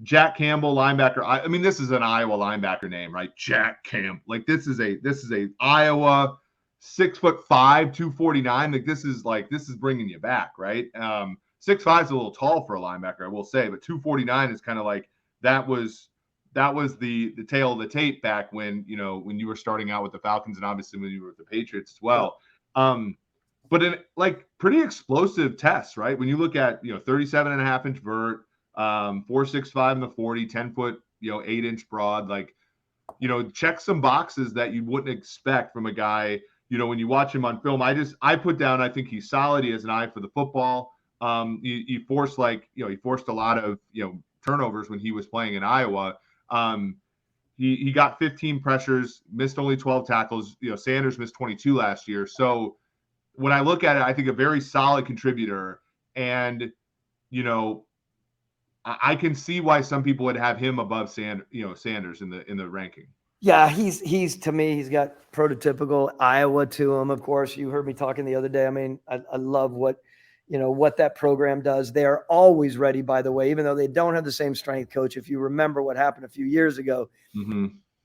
Jack Campbell, linebacker. I mean, this is an Iowa linebacker name, right? Jack Campbell. Like this is a Iowa 6'5", 249. This is bringing you back, right? 6'5" is a little tall for a linebacker, I will say, but 249 is kind of like that was the tail of the tape back when you were starting out with the Falcons and obviously when you were with the Patriots as well. But in like pretty explosive tests, right? When you look at 37.5-inch vert, 4.65 in the 40, 10-foot, 8-inch broad, like check some boxes that you wouldn't expect from a guy. When you watch him on film, I put down, I think he's solid. He has an eye for the football. He forced a lot of turnovers when he was playing in Iowa. He got 15 pressures, missed only 12 tackles. Sanders missed 22 last year. So when I look at it, I think a very solid contributor, and I can see why some people would have him above Sanders in the ranking. Yeah, he's to me, he's got prototypical Iowa to him. Of course, you heard me talking the other day. I mean, I love what that program does. They are always ready, by the way, even though they don't have the same strength coach. If you remember what happened a few years ago,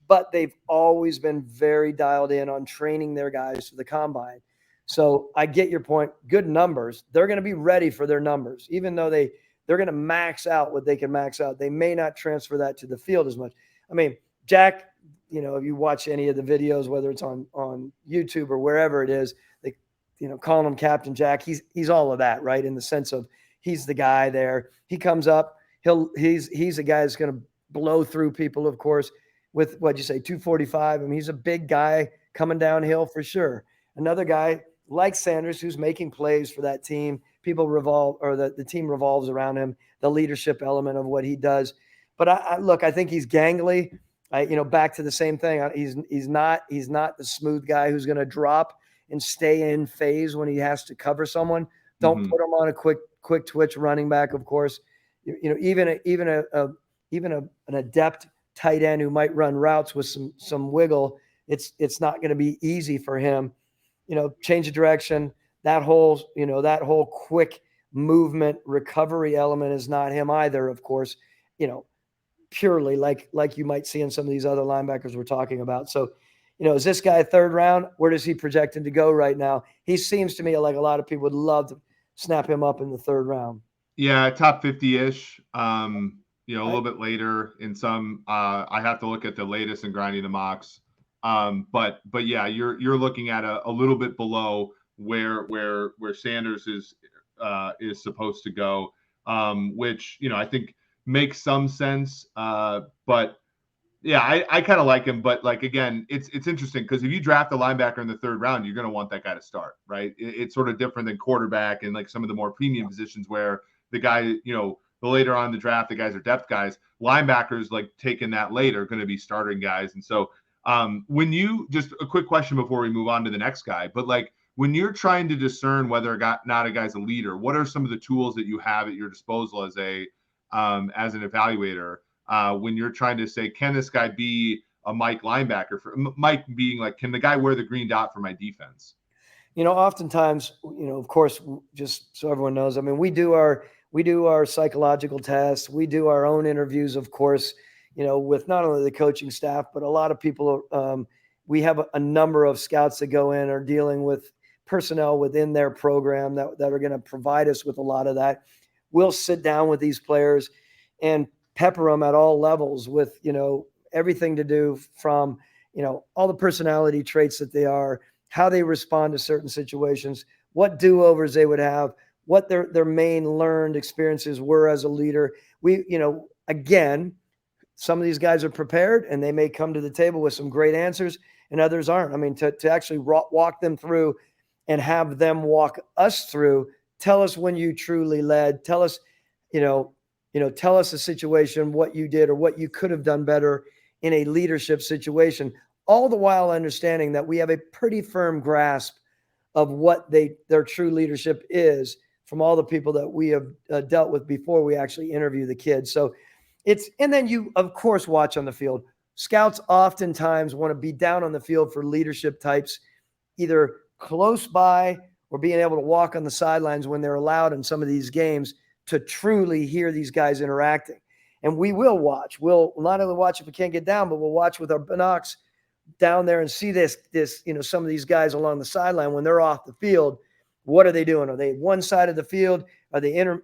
but they've always been very dialed in on training their guys for the combine. So I get your point. Good numbers. They're going to be ready for their numbers, even though they're going to max out what they can max out. They may not transfer that to the field as much. I mean, Jack, if you watch any of the videos, whether it's on YouTube or wherever it is, they, calling him Captain Jack, he's all of that, right? In the sense of he's the guy there. He comes up, he's a guy that's going to blow through people, of course, with what'd you say, 245. I mean, he's a big guy coming downhill for sure. Another guy like Sanders, who's making plays for that team. People the team revolves around him, the leadership element of what he does. But I think he's gangly. Back to the same thing. He's not the smooth guy who's going to drop and stay in phase when he has to cover someone. Don't put him on a quick twitch running back. Of course, even an adept tight end who might run routes with some wiggle. It's not going to be easy for him. Change of direction. That whole quick movement recovery element is not him either. Of course, purely like you might see in some of these other linebackers we're talking about. So, is this guy third round? Where does he projecting to go right now? He seems to me like a lot of people would love to snap him up in the third round. Yeah, top 50-ish. A little bit later in some. I have to look at the latest and grinding the mocks. But yeah, you're looking at a little bit below where Sanders is supposed to go, which I think makes some sense. But yeah, I kind of like him. But like again, it's interesting because if you draft a linebacker in the third round, you're going to want that guy to start, right? It's sort of different than quarterback and like some of the more premium positions where the guy, the later on in the draft, the guys are depth guys. Linebackers like taking that late are going to be starting guys, and so. When you just a quick question before we move on to the next guy, but like when you're trying to discern whether not a guy's a leader, what are some of the tools that you have at your disposal as an evaluator when you're trying to say, can this guy be a Mike linebacker? For Mike being like, can the guy wear the green dot for my defense? Oftentimes, of course, just so everyone knows, I mean, we do our psychological tests, we do our own interviews, of course. With not only the coaching staff, but a lot of people, we have a number of scouts that go in are dealing with personnel within their program that are going to provide us with a lot of that. We'll sit down with these players and pepper them at all levels with, everything to do from, all the personality traits that they are, how they respond to certain situations, what do-overs they would have, what their main learned experiences were as a leader. We, again, some of these guys are prepared and they may come to the table with some great answers and others aren't. I mean, to actually walk them through and have them walk us through, tell us when you truly led, tell us, tell us a situation, what you did or what you could have done better in a leadership situation, all the while understanding that we have a pretty firm grasp of what their true leadership is from all the people that we have dealt with before we actually interview the kids. So and then you, of course, watch on the field. Scouts oftentimes want to be down on the field for leadership types, either close by or being able to walk on the sidelines when they're allowed in some of these games to truly hear these guys interacting. And we will watch. We'll not only watch if we can't get down, but we'll watch with our binocs down there and see this, some of these guys along the sideline when they're off the field. What are they doing? Are they one side of the field? Are they are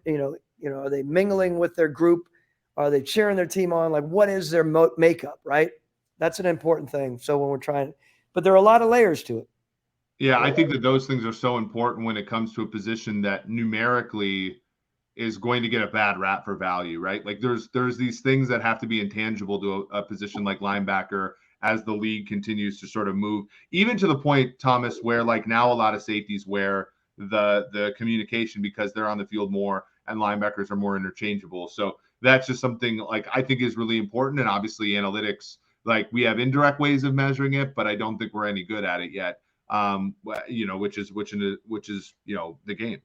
they mingling with their group? Are they cheering their team on? Like, what is their makeup, right? That's an important thing. So when we're trying, but there are a lot of layers to it. Yeah, I think that those things are so important when it comes to a position that numerically is going to get a bad rap for value, right? Like there's these things that have to be intangible to a position like linebacker as the league continues to sort of move, even to the point, Thomas, where like now a lot of safeties wear the communication because they're on the field more and linebackers are more interchangeable. So that's just something like I think is really important. And obviously analytics, like we have indirect ways of measuring it, but I don't think we're any good at it yet. Which is the game.